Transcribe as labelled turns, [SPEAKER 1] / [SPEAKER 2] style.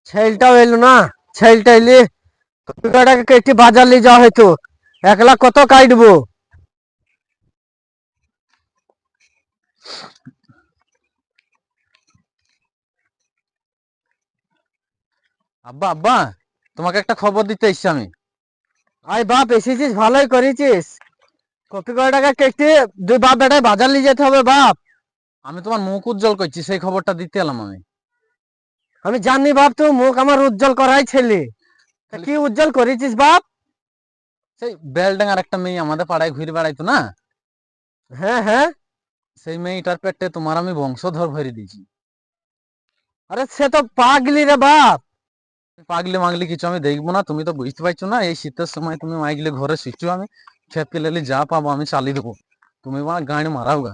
[SPEAKER 1] ছেলটাও এলো না। ছেলটা এলে কপিটাকে কেটে বাজার নিয়ে যাওয়া হয়তো। একলা কত কাটবো?
[SPEAKER 2] আব্বা আব্বা, তোমাকে একটা খবর দিতে এসছি আমি।
[SPEAKER 1] আই বাপ, এসেছিস, ভালোই করেছিস। কপি কটাকে কেটে দুই বাপ বেটায় বাজার নিয়ে যেতে হবে বাপ।
[SPEAKER 2] আমি তোমার মুখ উজ্জ্বল করছি, সেই খবরটা দিতে এলাম আমি।
[SPEAKER 1] আমি জানি বাপ, তুই মুখ আমার উজ্জ্বল করাই ছেলে। তা
[SPEAKER 2] খালি
[SPEAKER 1] কি উজ্জ্বল করেছিস বাপ?
[SPEAKER 2] সেই বেলডাঙ্গার একটা মেয়ে আমাদের পাড়ায় ঘুরে বেড়াইতো না,
[SPEAKER 1] হ্যাঁ হ্যাঁ।
[SPEAKER 2] সেই মেয়েটার পেটে তোমার আমি বংশধর ভরে দিয়েছি।
[SPEAKER 1] আরে সে তো পাগলি রে বাপ।
[SPEAKER 2] পাগলি মাগলি কিছু আমি দেখবো না, তুমি তো বুঝতে পারছো না। এই শীতের সময় তুমি মাইগলে ঘরে শুইছো, আমি খেতে লেলি যা পাবো আমি চালিয়ে দেবো। তুমি আমার গাড়ি মারাও গা।